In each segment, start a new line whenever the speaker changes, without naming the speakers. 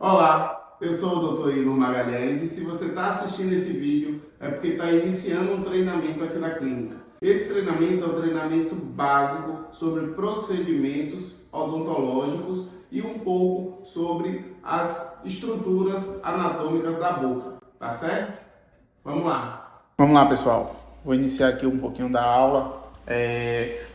Olá, eu sou o Dr. Igor Magalhães e se você está assistindo esse vídeo é porque está iniciando um treinamento aqui na clínica. Esse treinamento é um treinamento básico sobre procedimentos odontológicos e um pouco sobre as estruturas anatômicas da boca, tá certo? Vamos lá! Vamos lá, pessoal. Vou iniciar aqui um pouquinho da aula.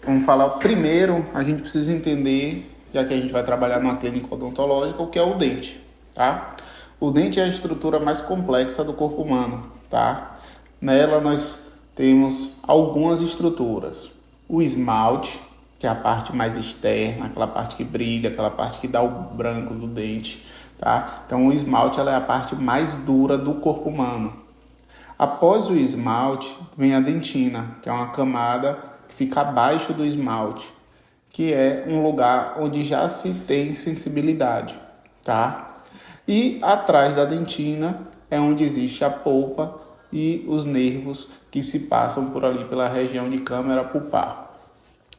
Vamos falar primeiro, a gente precisa entender, já que a gente vai trabalhar numa clínica odontológica, o que é o dente, tá? O dente é a estrutura mais complexa do corpo humano, tá? Nela nós temos algumas estruturas. O esmalte, que é a parte mais externa, aquela parte que brilha, aquela parte que dá o branco do dente, tá? Então o esmalte ela é a parte mais dura do corpo humano. Após o esmalte, vem a dentina, que é uma camada que fica abaixo do esmalte, que é um lugar onde já se tem sensibilidade, tá? E atrás da dentina é onde existe a polpa e os nervos que se passam por ali pela região de câmara pulpar.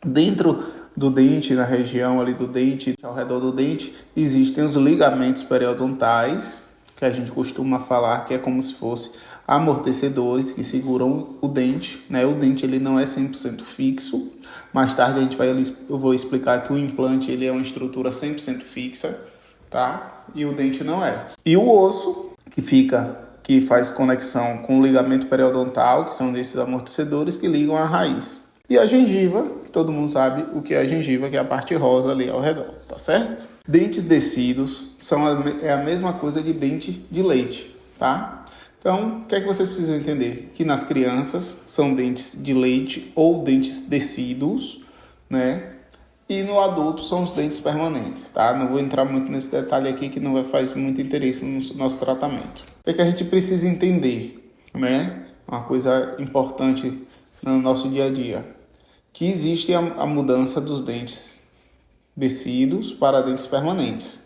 Dentro do dente, na região ali do dente, ao redor do dente, existem os ligamentos periodontais, que a gente costuma falar que é como se fosse amortecedores que seguram o dente, né? O dente ele não é 100% fixo. Mais tarde eu vou explicar que o implante ele é uma estrutura 100% fixa, tá? E o dente não é. E o osso que faz conexão com o ligamento periodontal, que são desses amortecedores que ligam à raiz. E a gengiva, que todo mundo sabe o que é a gengiva, que é a parte rosa ali ao redor, tá certo? Dentes descidos é a mesma coisa de dente de leite, tá? Então, o que é que vocês precisam entender? Que nas crianças são dentes de leite ou dentes descidos, né? E no adulto são os dentes permanentes, tá? Não vou entrar muito nesse detalhe aqui que não faz muito interesse no nosso tratamento. O que a gente precisa entender, né? Uma coisa importante no nosso dia a dia. Que existe a mudança dos dentes descidos para dentes permanentes.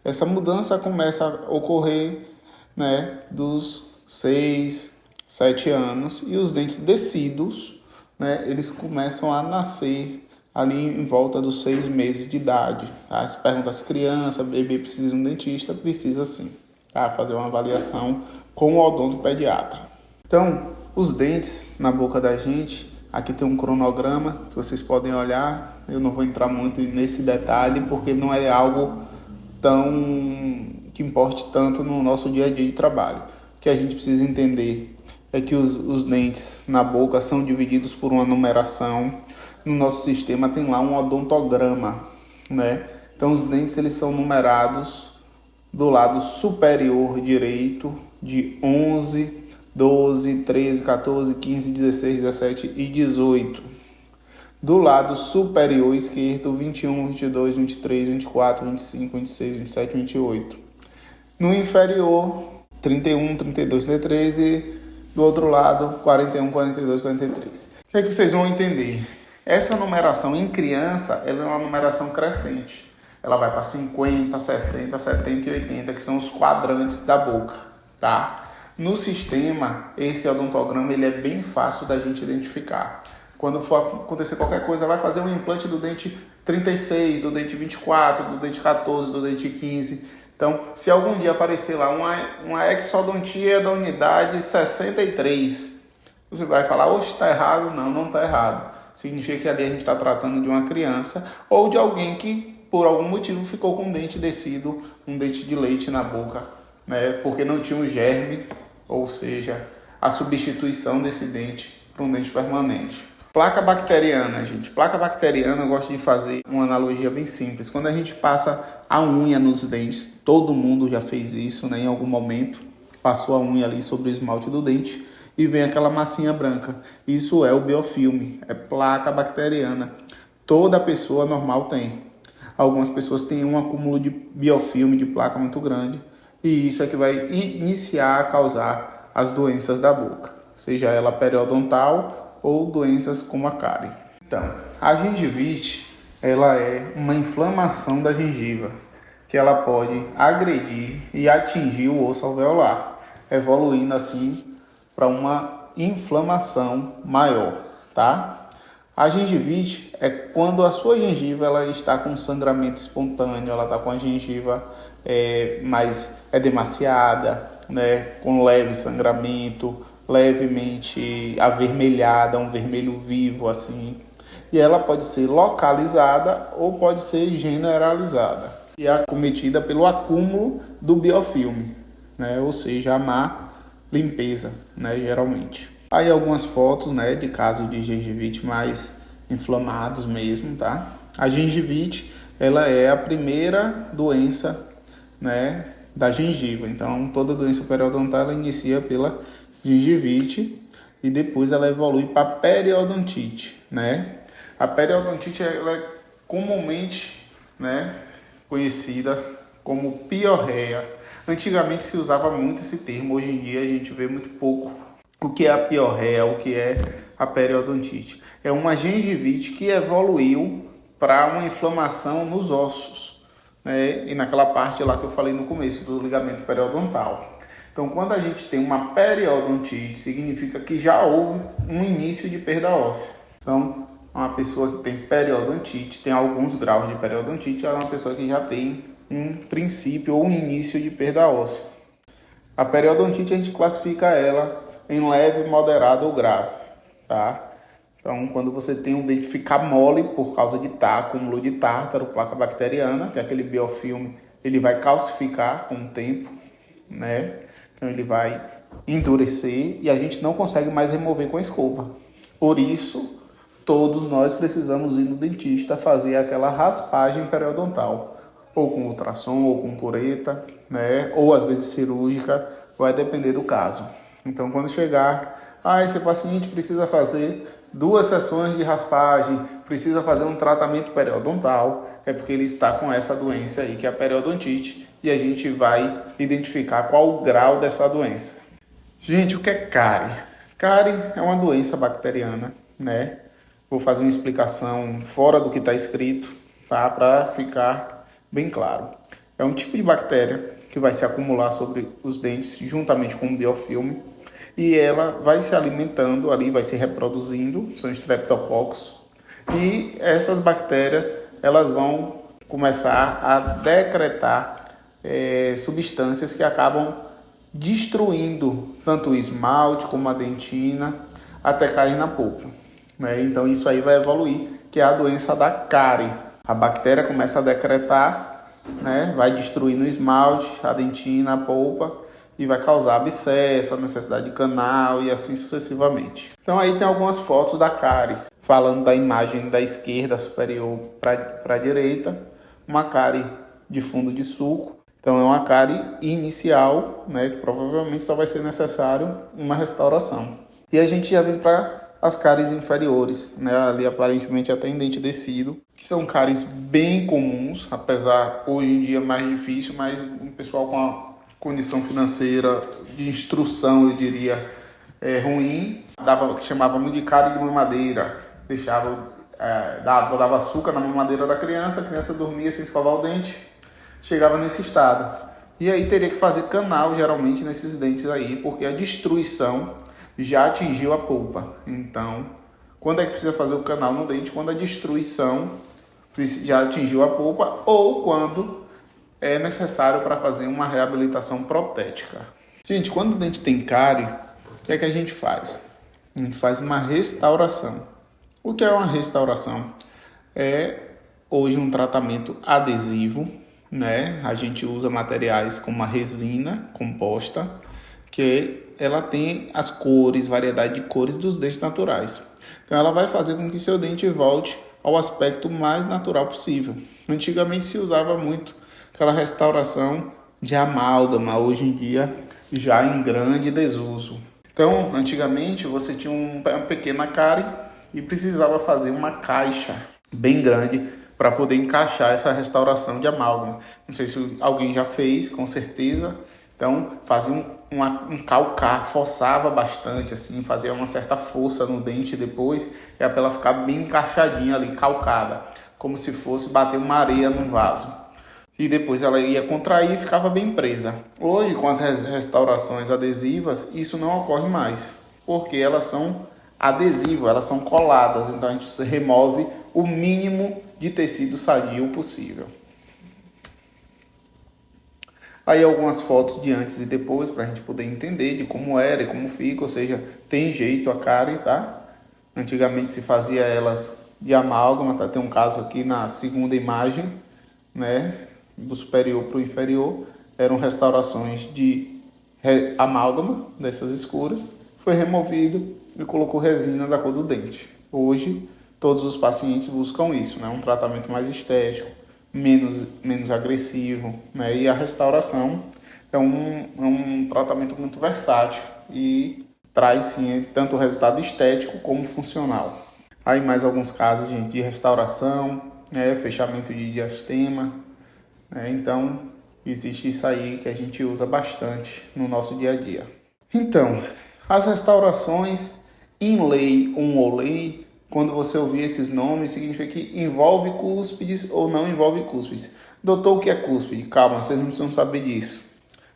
Essa mudança começa a ocorrer, né, dos 6, 7 anos e os dentes descidos, né, eles começam a nascer ali em volta dos 6 meses de idade. Tá? Se pergunta se criança, bebê precisa de um dentista, precisa sim, tá? Fazer uma avaliação com o odontopediatra. Então, os dentes na boca da gente, aqui tem um cronograma que vocês podem olhar. Eu não vou entrar muito nesse detalhe porque não é algo que importe tanto no nosso dia a dia de trabalho. O que a gente precisa entender é que os dentes na boca são divididos por uma numeração. No nosso sistema tem lá um odontograma, né? Então os dentes eles são numerados do lado superior direito de 11, 12, 13, 14, 15, 16, 17 e 18. Do lado superior esquerdo, 21, 22, 23, 24, 25, 26, 27, 28. No inferior, 31, 32, 33 e do outro lado, 41, 42, 43. O que é que vocês vão entender? Essa numeração em criança, ela é uma numeração crescente. Ela vai para 50, 60, 70 e 80, que são os quadrantes da boca, tá? No sistema, esse odontograma ele é bem fácil da gente identificar. Quando for acontecer qualquer coisa, vai fazer um implante do dente 36, do dente 24, do dente 14, do dente 15. Então, se algum dia aparecer lá uma exodontia da unidade 63, você vai falar, oxe, está errado? Não, não está errado. Significa que ali a gente está tratando de uma criança ou de alguém que, por algum motivo, ficou com um dente descido, um dente de leite na boca, né? Porque não tinha um germe, ou seja, a substituição desse dente para um dente permanente. Placa bacteriana, gente. Placa bacteriana, eu gosto de fazer uma analogia bem simples. Quando a gente passa a unha nos dentes, todo mundo já fez isso, né? Em algum momento, passou a unha ali sobre o esmalte do dente e vem aquela massinha branca. Isso é o biofilme, é placa bacteriana. Toda pessoa normal tem. Algumas pessoas têm um acúmulo de biofilme, de placa muito grande. E isso é que vai iniciar a causar as doenças da boca, seja ela periodontal ou doenças como a cárie. Então, a gengivite, ela é uma inflamação da gengiva, que ela pode agredir e atingir o osso alveolar, evoluindo assim para uma inflamação maior, tá? A gengivite é quando a sua gengiva ela está com sangramento espontâneo, ela está com a gengiva mas é demasiada, né, com leve sangramento, levemente avermelhada, um vermelho vivo assim. E ela pode ser localizada ou pode ser generalizada. E é acometida pelo acúmulo do biofilme, né, ou seja, a má limpeza, né, geralmente. Aí algumas fotos, né, de casos de gengivite mais inflamados mesmo, tá? A gengivite, ela é a primeira doença, né, da gengiva. Então, toda doença periodontal ela inicia pela gengivite e depois ela evolui para periodontite, né? A periodontite ela é comumente, né, conhecida como piorreia. Antigamente se usava muito esse termo, hoje em dia a gente vê muito pouco. O que é a piorreia, o que é a periodontite? É uma gengivite que evoluiu para uma inflamação nos ossos, né? E naquela parte lá que eu falei no começo do ligamento periodontal. Então, quando a gente tem uma periodontite, significa que já houve um início de perda óssea. Então, uma pessoa que tem periodontite, tem alguns graus de periodontite, ela é uma pessoa que já tem um princípio ou um início de perda óssea. A periodontite a gente classifica ela em leve, moderado ou grave, tá? Então, quando você tem um dente ficar mole por causa de acúmulo de tártaro, placa bacteriana, que é aquele biofilme, ele vai calcificar com o tempo, né? Então, ele vai endurecer e a gente não consegue mais remover com a escova. Por isso, todos nós precisamos ir no dentista fazer aquela raspagem periodontal, ou com ultrassom, ou com cureta, né? Ou às vezes cirúrgica, vai depender do caso. Então, quando chegar, esse paciente precisa fazer 2 sessões de raspagem, precisa fazer um tratamento periodontal, é porque ele está com essa doença aí, que é a periodontite, e a gente vai identificar qual o grau dessa doença. Gente, o que é cárie? Cárie é uma doença bacteriana, né? Vou fazer uma explicação fora do que está escrito, tá? Para ficar bem claro. É um tipo de bactéria que vai se acumular sobre os dentes juntamente com o biofilme e ela vai se alimentando ali, vai se reproduzindo, são streptococcus, e essas bactérias elas vão começar a decretar substâncias que acabam destruindo tanto o esmalte como a dentina até cair na polpa, né? Então isso aí vai evoluir, que é a doença da cárie. A bactéria começa a decretar, né? Vai destruindo o esmalte, a dentina, a polpa e vai causar abscesso, a necessidade de canal e assim sucessivamente. Então aí tem algumas fotos da cárie, falando da imagem da esquerda superior para a direita, uma cárie de fundo de sulco. Então é uma cárie inicial, né, que provavelmente só vai ser necessário uma restauração. E a gente já vem para as cáries inferiores, né, ali aparentemente até em dente descido, que são cáries bem comuns, apesar hoje em dia mais difícil, mas o pessoal com a condição financeira de instrução, eu diria, ruim, chamava muito de cárie de mamadeira, dava açúcar na mamadeira da criança, a criança dormia sem escovar o dente, chegava nesse estado. E aí teria que fazer canal, geralmente, nesses dentes aí, porque a destruição já atingiu a polpa. Então, quando é que precisa fazer o canal no dente? Quando a destruição já atingiu a polpa ou quando é necessário para fazer uma reabilitação protética. Gente, quando o dente tem cárie, o que é que a gente faz? A gente faz uma restauração. O que é uma restauração? É hoje um tratamento adesivo, né? A gente usa materiais como a resina composta, que ela tem as cores, variedade de cores dos dentes naturais. Então ela vai fazer com que seu dente volte ao aspecto mais natural possível. Antigamente se usava muito aquela restauração de amálgama, hoje em dia já em grande desuso. Então, antigamente você tinha uma pequena cárie e precisava fazer uma caixa bem grande para poder encaixar essa restauração de amálgama. Não sei se alguém já fez, com certeza. Então, fazia um calcar, forçava bastante, assim, fazia uma certa força no dente depois, e para ela ficar bem encaixadinha ali, calcada, como se fosse bater uma areia num vaso. E depois ela ia contrair e ficava bem presa. Hoje, com as restaurações adesivas, isso não ocorre mais, porque elas são adesivas, elas são coladas, então a gente remove o mínimo de tecido sadio possível.
Aí algumas fotos de antes e depois para a gente poder entender de como era e como fica, ou seja, tem jeito a cárie, tá? Antigamente se fazia elas de amálgama, tá? Tem um caso aqui na segunda imagem, né? Do superior para o inferior, eram restaurações de amálgama dessas escuras, foi removido e colocou resina da cor do dente. Hoje, todos os pacientes buscam isso, né? Um tratamento mais estético, menos agressivo, né? E a restauração é um tratamento muito versátil e traz sim tanto o resultado estético como funcional. Aí mais alguns casos de restauração, né? Fechamento de diastema, né? Então existe isso aí que a gente usa bastante no nosso dia a dia. Então, as restaurações inlay, onlay, quando você ouvir esses nomes, significa que envolve cúspides ou não envolve cúspides. Doutor, o que é cúspide? Calma, vocês não precisam saber disso.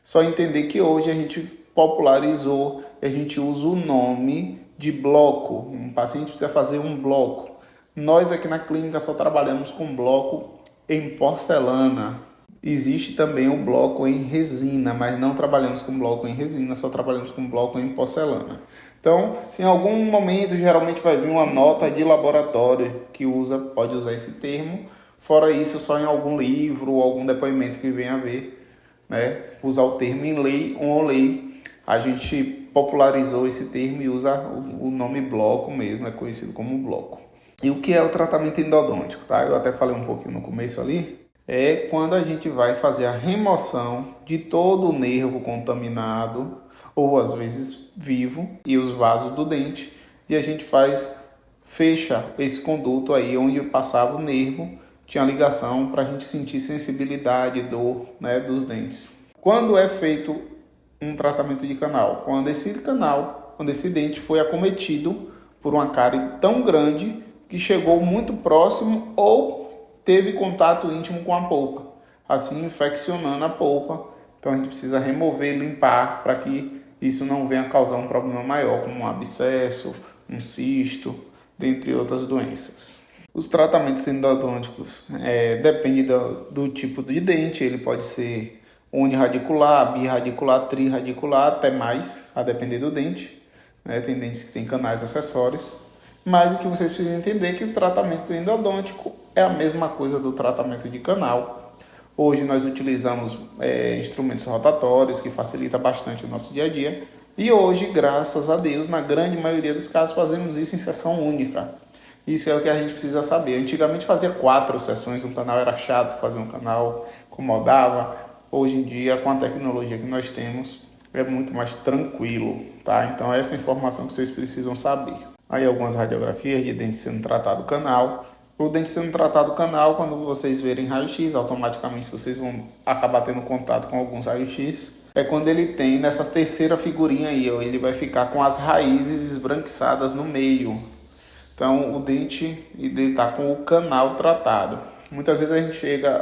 Só entender que hoje a gente popularizou e a gente usa o nome de bloco. Um paciente precisa fazer um bloco. Nós aqui na clínica só trabalhamos com bloco em porcelana. Existe também o bloco em resina, mas não trabalhamos com bloco em resina, só trabalhamos com bloco em porcelana. Então, em algum momento, geralmente vai vir uma nota de laboratório que pode usar esse termo. Fora isso, só em algum livro ou algum depoimento que venha a ver, né? Usar o termo inlay ou onlay. A gente popularizou esse termo e usa o nome bloco mesmo, é conhecido como bloco. E o que é o tratamento endodôntico, tá? Eu até falei um pouquinho no começo ali. É quando a gente vai fazer a remoção de todo o nervo contaminado, ou às vezes vivo, e os vasos do dente, e a gente fecha esse conduto aí onde passava o nervo, tinha ligação para a gente sentir sensibilidade, dor, né, dos dentes. Quando é feito um tratamento de canal? Quando esse dente foi acometido por uma cárie tão grande que chegou muito próximo ou teve contato íntimo com a polpa, assim infeccionando a polpa. Então a gente precisa remover, limpar, para que isso não venha causar um problema maior, como um abscesso, um cisto, dentre outras doenças. Os tratamentos endodônticos depende do tipo de dente, ele pode ser uniradicular, birradicular, triradicular, até mais, a depender do dente, né? Tem dentes que têm canais acessórios. Mas o que vocês precisam entender é que o tratamento endodôntico é a mesma coisa do tratamento de canal. Hoje nós utilizamos instrumentos rotatórios que facilita bastante o nosso dia a dia. E hoje, graças a Deus, na grande maioria dos casos fazemos isso em sessão única. Isso é o que a gente precisa saber. Antigamente fazia 4 sessões, um canal era chato, fazer um canal incomodava. Hoje em dia, com a tecnologia que nós temos, é muito mais tranquilo, tá? Então essa é a informação que vocês precisam saber. Aí algumas radiografias de dente sendo tratado canal. O dente sendo tratado canal, quando vocês verem raio-x, automaticamente vocês vão acabar tendo contato com alguns raios-x. É quando ele tem nessa terceira figurinha aí, ó, ele vai ficar com as raízes esbranquiçadas no meio. Então o dente está com o canal tratado. Muitas vezes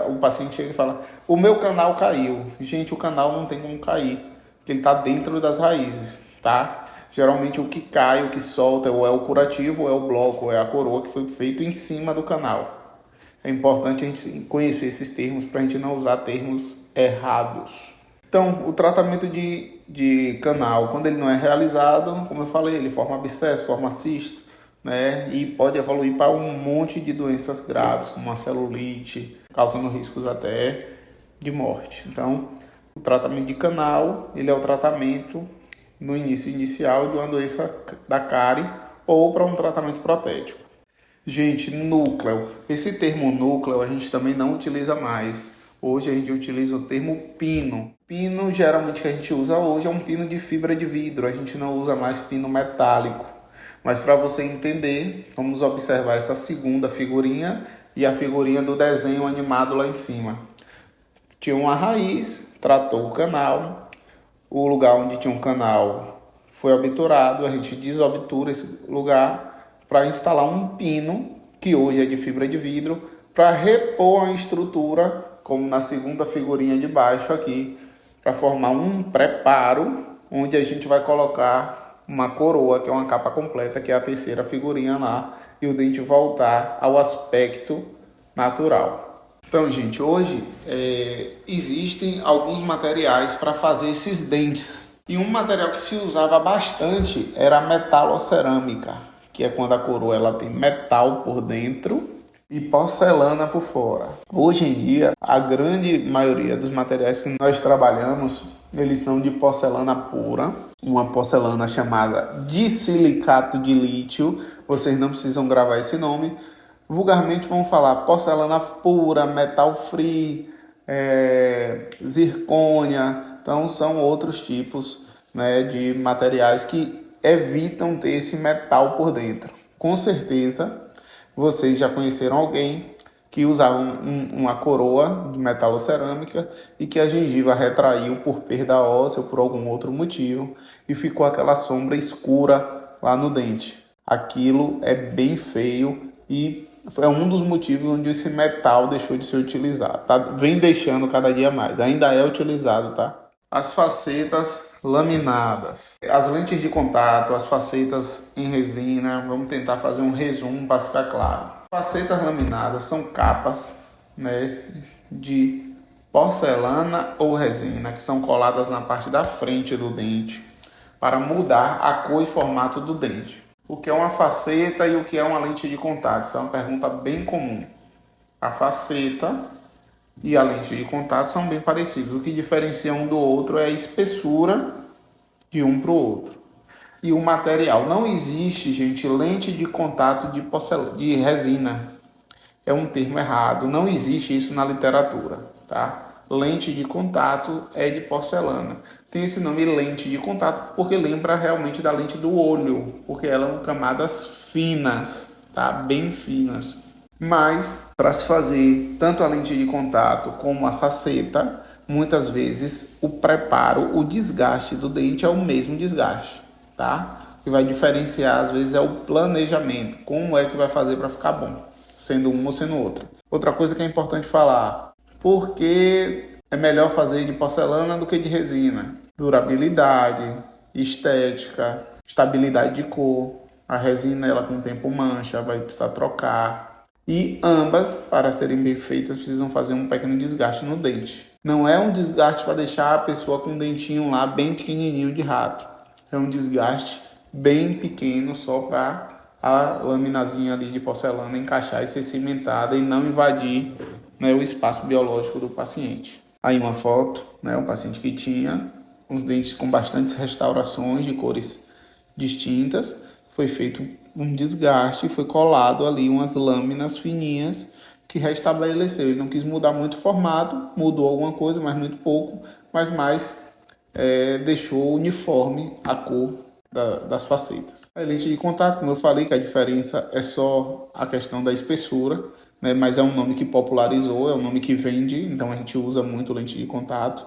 o paciente chega e fala, o meu canal caiu. Gente, o canal não tem como cair, porque ele está dentro das raízes, tá? Geralmente o que cai, o que solta, ou é o curativo, ou é o bloco, ou é a coroa que foi feito em cima do canal. É importante a gente conhecer esses termos para a gente não usar termos errados. Então, o tratamento de canal, quando ele não é realizado, como eu falei, ele forma abscesso, forma cisto, né? E pode evoluir para um monte de doenças graves, como a celulite, causando riscos até de morte. Então, o tratamento de canal, ele é o tratamento no início inicial de uma doença da cárie ou para um tratamento protético. Gente, núcleo. Esse termo núcleo a gente também não utiliza mais. Hoje a gente utiliza o termo pino. Pino, geralmente, que a gente usa hoje é um pino de fibra de vidro. A gente não usa mais pino metálico. Mas para você entender, vamos observar essa segunda figurinha e a figurinha do desenho animado lá em cima. Tinha uma raiz, tratou o canal. O lugar onde tinha um canal foi obturado, a gente desobtura esse lugar para instalar um pino, que hoje é de fibra de vidro, para repor a estrutura, como na segunda figurinha de baixo aqui, para formar um preparo, onde a gente vai colocar uma coroa, que é uma capa completa, que é a terceira figurinha lá, e o dente voltar ao aspecto natural. Então, gente, hoje existem alguns materiais para fazer esses dentes. E um material que se usava bastante era a metalocerâmica, que é quando a coroa ela tem metal por dentro e porcelana por fora. Hoje em dia, a grande maioria dos materiais que nós trabalhamos, eles são de porcelana pura, uma porcelana chamada disilicato de lítio. Vocês não precisam gravar esse nome. Vulgarmente vamos falar porcelana pura, metal free, zircônia. Então são outros tipos, né, de materiais que evitam ter esse metal por dentro. Com certeza vocês já conheceram alguém que usava uma coroa de metalocerâmica e que a gengiva retraiu por perda óssea ou por algum outro motivo e ficou aquela sombra escura lá no dente. Aquilo é bem feio e é um dos motivos onde esse metal deixou de ser utilizado, tá? Vem deixando cada dia mais, ainda é utilizado, tá? As facetas laminadas, as lentes de contato, as facetas em resina, vamos tentar fazer um resumo para ficar claro. Facetas laminadas são capas, né, de porcelana ou resina que são coladas na parte da frente do dente para mudar a cor e formato do dente. O que é uma faceta e o que é uma lente de contato? Isso é uma pergunta bem comum. A faceta e a lente de contato são bem parecidos. O que diferencia um do outro é a espessura de um para o outro. E o material. Não existe, gente, lente de contato de resina. É um termo errado. Não existe isso na literatura, tá? Lente de contato é de porcelana. Tem esse nome lente de contato porque lembra realmente da lente do olho, porque elas são camadas finas, tá? Bem finas. Mas, para se fazer tanto a lente de contato como a faceta, muitas vezes o preparo, o desgaste do dente é o mesmo desgaste, tá? O que vai diferenciar, às vezes, é o planejamento. Como é que vai fazer para ficar bom, sendo um ou sendo outro. Outra coisa que é importante falar, por que é melhor fazer de porcelana do que de resina? Durabilidade, estética, estabilidade de cor. A resina, ela com o tempo mancha, vai precisar trocar. E ambas, para serem bem feitas, precisam fazer um pequeno desgaste no dente. Não é um desgaste para deixar a pessoa com um dentinho lá bem pequenininho de rato. É um desgaste bem pequeno só para a laminazinha ali de porcelana encaixar e ser cimentada e não invadir, né, o espaço biológico do paciente. Aí uma foto, né, um paciente que tinha os dentes com bastantes restaurações de cores distintas, foi feito um desgaste, foi colado ali umas lâminas fininhas que restabeleceu. Ele não quis mudar muito o formato, mudou alguma coisa, mas muito pouco, mas mais deixou uniforme a cor das facetas. A lente de contato, como eu falei, que a diferença é só a questão da espessura, né? Mas é um nome que popularizou, é um nome que vende, então a gente usa muito lente de contato.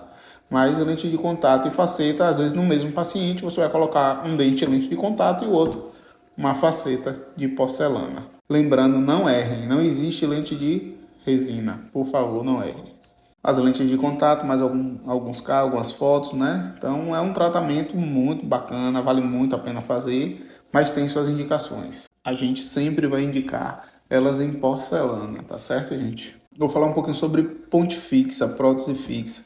Mas a lente de contato e faceta, às vezes no mesmo paciente, você vai colocar um dente lente de contato e o outro uma faceta de porcelana. Lembrando, não errem, não existe lente de resina, por favor, não errem. As lentes de contato, mais alguns casos, algumas fotos, né? Então é um tratamento muito bacana, vale muito a pena fazer, mas tem suas indicações. A gente sempre vai indicar elas em porcelana, tá certo, gente? Vou falar um pouquinho sobre ponte fixa, prótese fixa,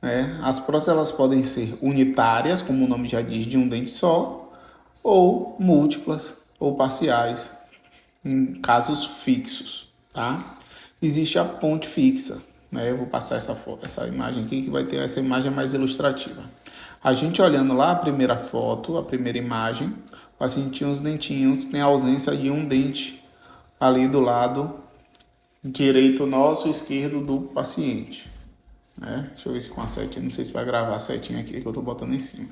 né? As próteses elas podem ser unitárias, como o nome já diz, de um dente só, ou múltiplas ou parciais, em casos fixos, tá? Existe a ponte fixa, né? Eu vou passar essa imagem aqui, que vai ter essa imagem mais ilustrativa. A gente olhando lá a primeira foto, a primeira imagem, o paciente tinha os dentinhos, tem a ausência de um dente ali do lado direito nosso e esquerdo do paciente, né? Deixa eu ver se com a setinha, não sei se vai gravar a setinha aqui que eu tô botando em cima.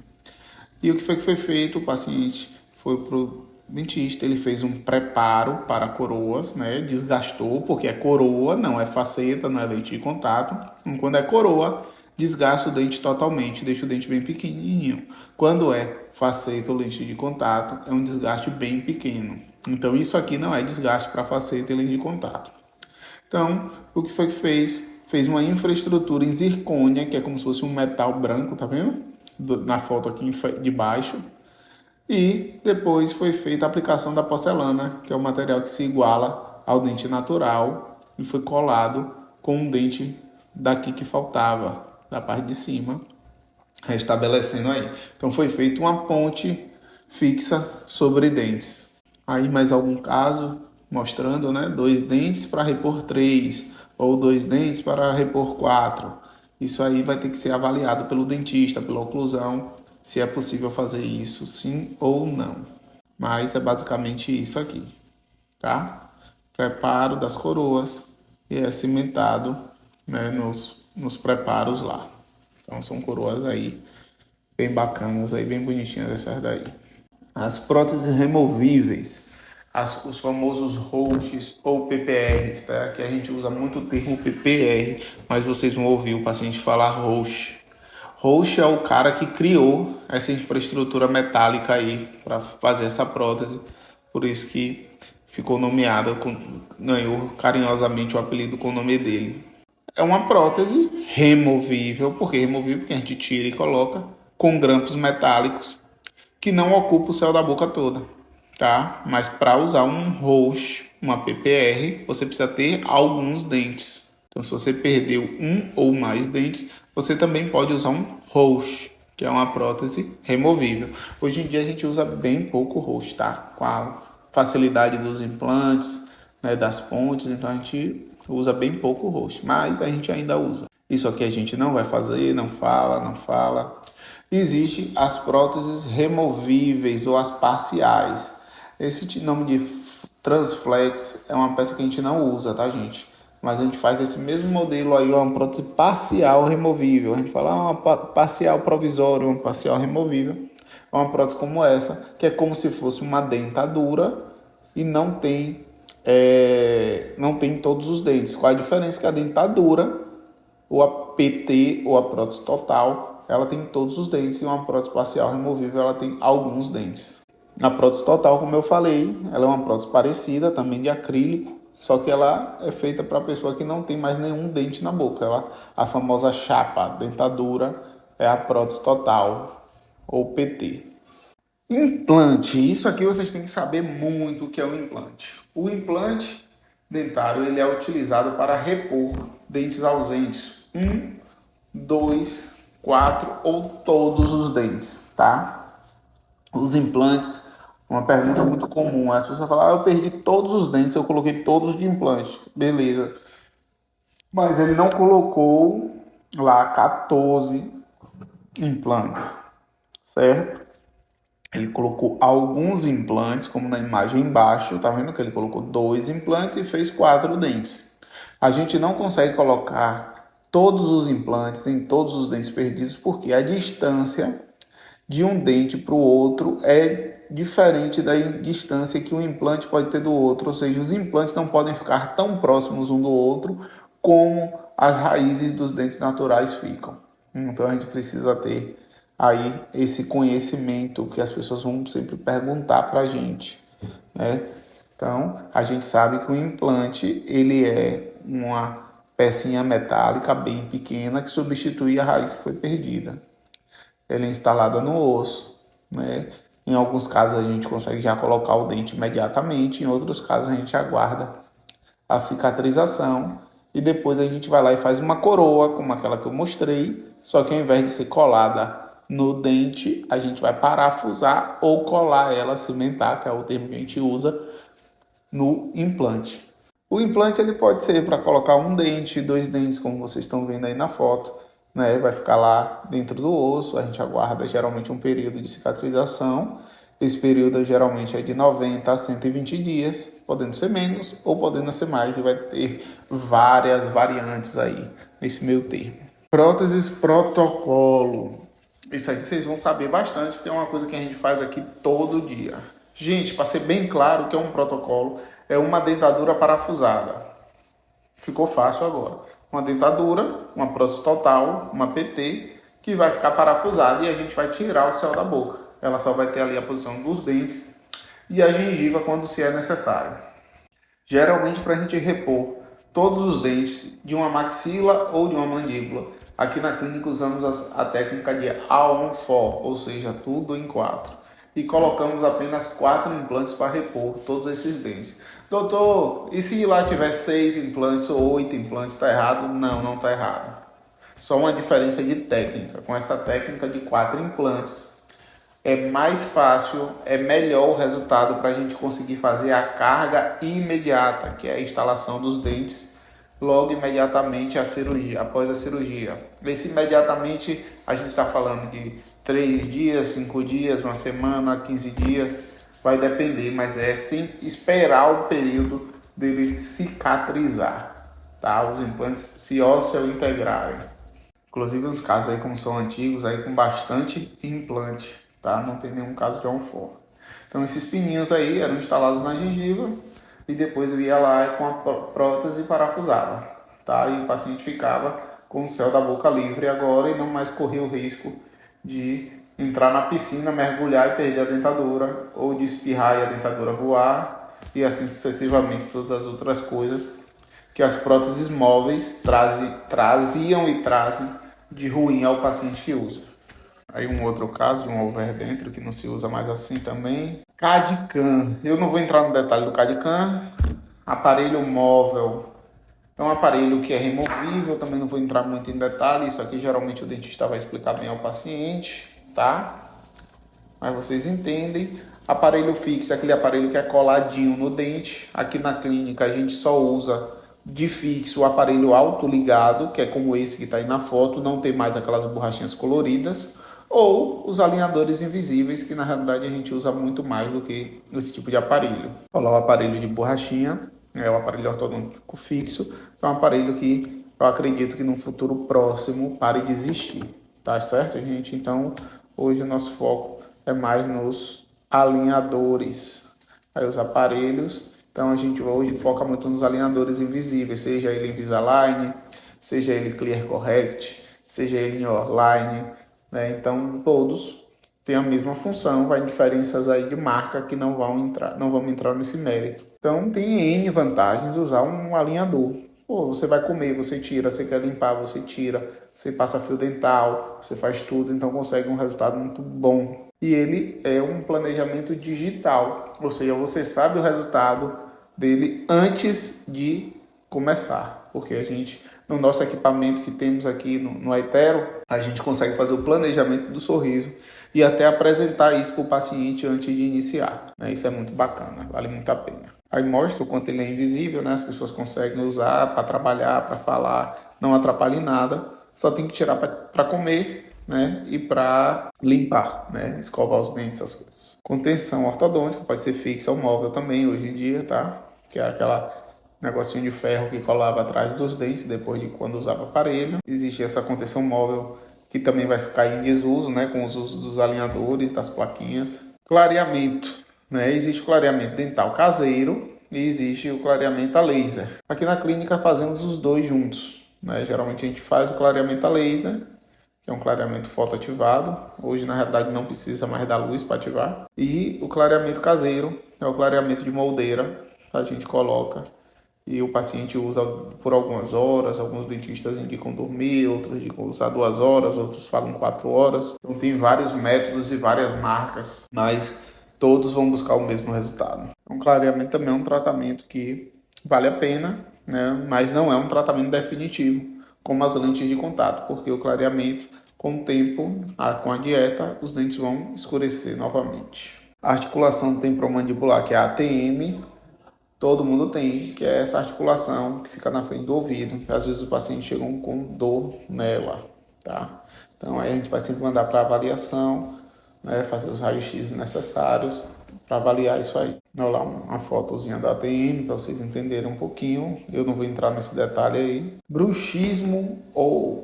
E o que foi feito? O paciente foi pro dentista, ele fez um preparo para coroas, né? Desgastou, porque é coroa, não é faceta, não é lente de contato. Então, quando é coroa, desgasta o dente totalmente, deixa o dente bem pequenininho. Quando é faceta ou lente de contato, é um desgaste bem pequeno. Então, isso aqui não é desgaste para faceta e lente de contato. Então, o que foi que fez? Fez uma infraestrutura em zircônia, que é como se fosse um metal branco, tá vendo? Na foto aqui de baixo. E depois foi feita a aplicação da porcelana, que é o material que se iguala ao dente natural, e foi colado com um dente daqui que faltava, da parte de cima, restabelecendo aí. Então foi feita uma ponte fixa sobre dentes. Aí mais algum caso mostrando, né, 2 dentes para repor 3 ou 2 dentes para repor 4. Isso aí vai ter que ser avaliado pelo dentista, pela oclusão, se é possível fazer isso sim ou não. Mas é basicamente isso aqui, tá? Preparo das coroas e é cimentado, né, nos preparos lá. Então são coroas aí bem bacanas, aí, bem bonitinhas essas daí. As próteses removíveis, os famosos roxes ou PPRs, tá? Que a gente usa muito o termo PPR, mas vocês vão ouvir o paciente falar roxo. Roxo é o cara que criou essa infraestrutura metálica aí para fazer essa prótese, por isso que ficou nomeada, ganhou carinhosamente o apelido com o nome dele. É uma prótese removível, porque removível porque a gente tira e coloca com grampos metálicos que não ocupa o céu da boca toda, tá? Mas para usar um roxo, uma PPR, você precisa ter alguns dentes. Então, se você perdeu um ou mais dentes, você também pode usar um roxo, que é uma prótese removível. Hoje em dia a gente usa bem pouco roxo, tá? Com a facilidade dos implantes, né, das pontes, então a gente usa bem pouco roxo, mas a gente ainda usa. Isso aqui a gente não vai fazer, não fala. Existem as próteses removíveis ou as parciais. Esse nome de Transflex é uma peça que a gente não usa, tá, gente? Mas a gente faz desse mesmo modelo aí, uma prótese parcial removível. A gente fala uma parcial provisória, uma parcial removível. É uma prótese como essa, que é como se fosse uma dentadura e não tem todos os dentes. Qual a diferença? Que a dentadura, ou a PT, ou a prótese total, ela tem todos os dentes, e uma prótese parcial removível, ela tem alguns dentes. A prótese total, como eu falei, ela é uma prótese parecida, também de acrílico, só que ela é feita para a pessoa que não tem mais nenhum dente na boca. A famosa chapa, dentadura, é a prótese total, ou PT. Implante. Isso aqui vocês têm que saber muito o que é o implante. O implante dentário ele é utilizado para repor dentes ausentes. 1, 2, 4 ou todos os dentes, tá? Os implantes, uma pergunta muito comum. As pessoas falam, eu perdi todos os dentes, eu coloquei todos de implante. Beleza. Mas ele não colocou lá 14 implantes, certo? Ele colocou alguns implantes, como na imagem embaixo, tá vendo que ele colocou 2 implantes e fez 4 dentes. A gente não consegue colocar todos os implantes em todos os dentes perdidos, porque a distância de um dente para o outro é diferente da distância que um implante pode ter do outro, ou seja, os implantes não podem ficar tão próximos um do outro como as raízes dos dentes naturais ficam. Então a gente precisa ter aí esse conhecimento que as pessoas vão sempre perguntar para a gente, né? Então, a gente sabe que o implante, ele é uma pecinha metálica bem pequena que substitui a raiz que foi perdida. Ela é instalada no osso, né? Em alguns casos a gente consegue já colocar o dente imediatamente, em outros casos a gente aguarda a cicatrização e depois a gente vai lá e faz uma coroa, como aquela que eu mostrei, só que ao invés de ser colada no dente, a gente vai parafusar ou colar ela, cimentar, que é o termo que a gente usa, no implante. O implante ele pode ser para colocar um dente, 2 dentes, como vocês estão vendo aí na foto, né? Vai ficar lá dentro do osso, a gente aguarda geralmente um período de cicatrização. Esse período geralmente é de 90 a 120 dias, podendo ser menos ou podendo ser mais, e vai ter várias variantes aí nesse meio termo. Próteses protocolo. Isso aqui vocês vão saber bastante, porque é uma coisa que a gente faz aqui todo dia. Gente, para ser bem claro o que é um protocolo, é uma dentadura parafusada. Ficou fácil agora. Uma dentadura, uma prótese total, uma PT, que vai ficar parafusada e a gente vai tirar o céu da boca. Ela só vai ter ali a posição dos dentes e a gengiva quando se é necessário. Geralmente para a gente repor todos os dentes de uma maxila ou de uma mandíbula, aqui na clínica usamos a técnica de All on 4, ou seja, tudo em 4. e colocamos apenas 4 implantes para repor todos esses dentes. Doutor, e se lá tiver 6 implantes ou 8 implantes, está errado? Não, não está errado. Só uma diferença de técnica. Com essa técnica de 4 implantes, é mais fácil, é melhor o resultado para a gente conseguir fazer a carga imediata, que é a instalação dos dentes logo imediatamente a cirurgia, após a cirurgia. Esse imediatamente a gente está falando de 3 dias, 5 dias, uma semana, 15 dias, vai depender, mas é sem esperar o período dele cicatrizar, tá? Os implantes se ósseo integrarem. Inclusive os casos aí como são antigos, aí com bastante implante, tá? Não tem nenhum caso de onfor. Então esses pininhos aí eram instalados na gengiva e depois eu ia lá com a prótese parafusada, tá? E o paciente ficava com o céu da boca livre agora e não mais corria o risco de entrar na piscina, mergulhar e perder a dentadura, ou de espirrar e a dentadura voar, e assim sucessivamente todas as outras coisas que as próteses móveis traziam e trazem de ruim ao paciente que usa. Aí um outro caso de um overdentro que não se usa mais assim também. CAD/CAM. Eu não vou entrar no detalhe do CAD/CAM. Aparelho móvel. É um aparelho que é removível, também não vou entrar muito em detalhe. Isso aqui geralmente o dentista vai explicar bem ao paciente, tá? Mas vocês entendem. Aparelho fixo é aquele aparelho que é coladinho no dente. Aqui na clínica a gente só usa de fixo o aparelho autoligado, que é como esse que está aí na foto, não tem mais aquelas borrachinhas coloridas, ou os alinhadores invisíveis, que na realidade a gente usa muito mais do que esse tipo de aparelho. Olha lá o aparelho de borrachinha, é o aparelho ortodôntico fixo, é um aparelho que eu acredito que no futuro próximo pare de existir, tá certo, gente? Então, hoje o nosso foco é mais nos alinhadores, aí os aparelhos. Então a gente hoje foca muito nos alinhadores invisíveis, seja ele Invisalign, seja ele Clear Correct, seja ele Neoline, né? Então todos têm a mesma função, vai diferenças aí de marca que não vamos entrar nesse mérito. Então tem N vantagens usar um alinhador. Pô, você vai comer, você tira, você quer limpar, você tira, você passa fio dental, você faz tudo, então consegue um resultado muito bom. E ele é um planejamento digital, ou seja, você sabe o resultado dele antes de começar, porque a gente, no nosso equipamento que temos aqui no Aitero, a gente consegue fazer o planejamento do sorriso e até apresentar isso para o paciente antes de iniciar, né? Isso é muito bacana, vale muito a pena. Aí mostra o quanto ele é invisível, né? As pessoas conseguem usar para trabalhar, para falar, não atrapalha em nada, só tem que tirar para comer, né? E para limpar, né? Escovar os dentes, essas coisas. Contenção ortodôntica, pode ser fixa ou móvel também hoje em dia, tá? Que é aquela negocinho de ferro que colava atrás dos dentes depois de quando usava aparelho. Existe essa contenção móvel que também vai cair em desuso, né? Com os usos dos alinhadores, das plaquinhas. Clareamento, né? Existe o clareamento dental caseiro e existe o clareamento a laser. Aqui na clínica fazemos os dois juntos, né? Geralmente a gente faz o clareamento a laser, que é um clareamento fotoativado. Hoje, na realidade, não precisa mais da luz para ativar. E o clareamento caseiro, é o clareamento de moldeira, a gente coloca e o paciente usa por algumas horas. Alguns dentistas indicam dormir, outros indicam usar 2 horas, outros falam 4 horas. Então tem vários métodos e várias marcas, mas todos vão buscar o mesmo resultado. O clareamento também é um tratamento que vale a pena, né? Mas não é um tratamento definitivo, como as lentes de contato, porque o clareamento, com o tempo, com a dieta, os dentes vão escurecer novamente. A articulação temporomandibular, que é a ATM, todo mundo tem, que é essa articulação que fica na frente do ouvido, que às vezes o paciente chega com dor nela, tá? Então aí a gente vai sempre mandar para avaliação, né, fazer os raios-x necessários para avaliar isso aí. Olha lá uma fotozinha da ATM para vocês entenderem um pouquinho. Eu não vou entrar nesse detalhe aí. Bruxismo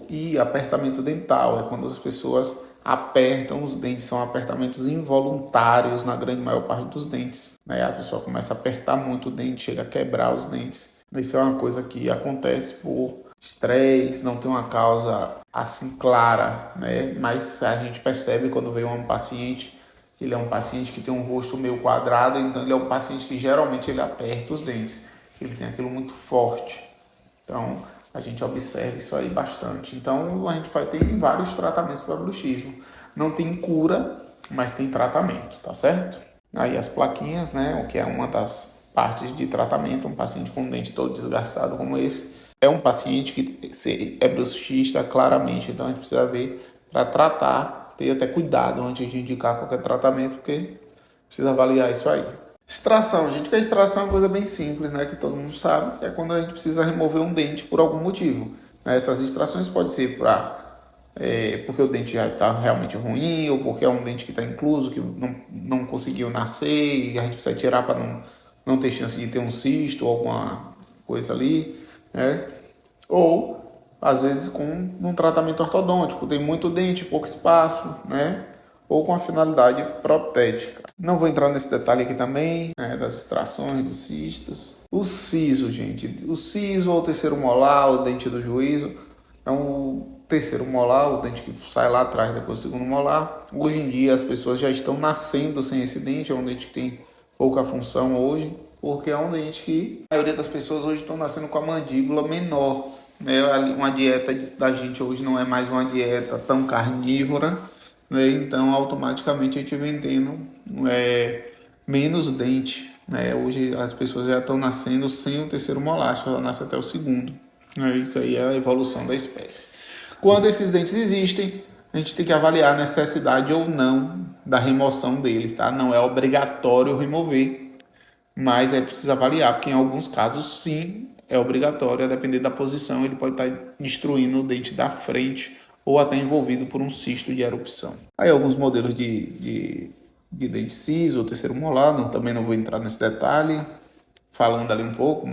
e apertamento dental é quando as pessoas apertam os dentes, são apertamentos involuntários na grande maior parte dos dentes, né? A pessoa começa a apertar muito o dente, chega a quebrar os dentes. Isso é uma coisa que acontece por estresse, não tem uma causa assim clara, né? Mas a gente percebe quando vem um paciente, ele é um paciente que tem um rosto meio quadrado, então ele é um paciente que geralmente ele aperta os dentes, ele tem aquilo muito forte. Então a gente observa isso aí bastante. Então a gente tem vários tratamentos para bruxismo. Não tem cura, mas tem tratamento, tá certo? Aí as plaquinhas, né, o que é uma das partes de tratamento, um paciente com o dente todo desgastado como esse, é um paciente que é bruxista claramente, então a gente precisa ver para tratar, ter até cuidado antes de indicar qualquer tratamento, porque precisa avaliar isso aí. Extração, gente, que a extração é uma coisa bem simples, né, que todo mundo sabe, que é quando a gente precisa remover um dente por algum motivo. Essas extrações podem ser porque o dente já está realmente ruim, ou porque é um dente que está incluso, que não conseguiu nascer, e a gente precisa tirar para não ter chance de ter um cisto ou alguma coisa ali, né? Ou, às vezes, com um tratamento ortodôntico, tem muito dente, pouco espaço, né? Ou com a finalidade protética. Não vou entrar nesse detalhe aqui também, né, das extrações, dos cistos. O siso, gente. O siso ou o terceiro molar, o dente do juízo, é um terceiro molar, o dente que sai lá atrás depois do segundo molar. Hoje em dia as pessoas já estão nascendo sem esse dente, é um dente que tem pouca função hoje, porque é um dente que a maioria das pessoas hoje estão nascendo com a mandíbula menor. Né? Uma dieta da gente hoje não é mais uma dieta tão carnívora, né? Então automaticamente a gente vem tendo menos dente. Né? Hoje as pessoas já estão nascendo sem o terceiro molar, só nasce até o segundo. Isso aí é a evolução da espécie. Quando esses dentes existem, a gente tem que avaliar a necessidade ou não da remoção deles, tá? Não é obrigatório remover, mas é preciso avaliar, porque em alguns casos, sim, é obrigatório, a depender da posição, ele pode estar destruindo o dente da frente ou até envolvido por um cisto de erupção. Aí alguns modelos de dente ciso ou terceiro molar, também não vou entrar nesse detalhe, falando ali um pouco,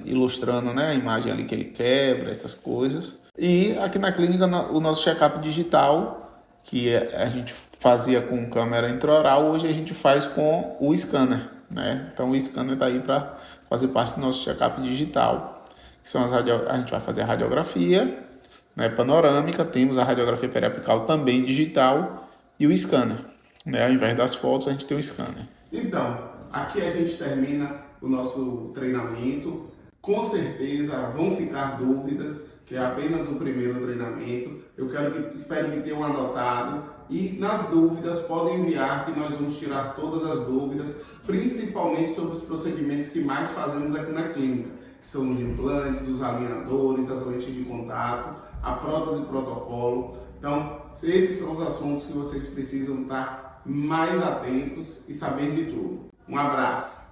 ilustrando, né, a imagem ali que ele quebra, essas coisas. E aqui na clínica, o nosso check-up digital, que a gente fazia com câmera intraoral, hoje a gente faz com o scanner, né? Então o scanner está aí para fazer parte do nosso check-up digital. Que são a gente vai fazer a radiografia, né, panorâmica, temos a radiografia periapical também digital e o scanner. Né? Ao invés das fotos, a gente tem o scanner.
Então, aqui a gente termina o nosso treinamento. Com certeza vão ficar dúvidas, que é apenas o primeiro treinamento. Espero que tenham anotado e nas dúvidas podem enviar, que nós vamos tirar todas as dúvidas, principalmente sobre os procedimentos que mais fazemos aqui na clínica, que são os implantes, os alinhadores, as lentes de contato, a prótese protocolo. Então, esses são os assuntos que vocês precisam estar mais atentos e saber de tudo. Um abraço!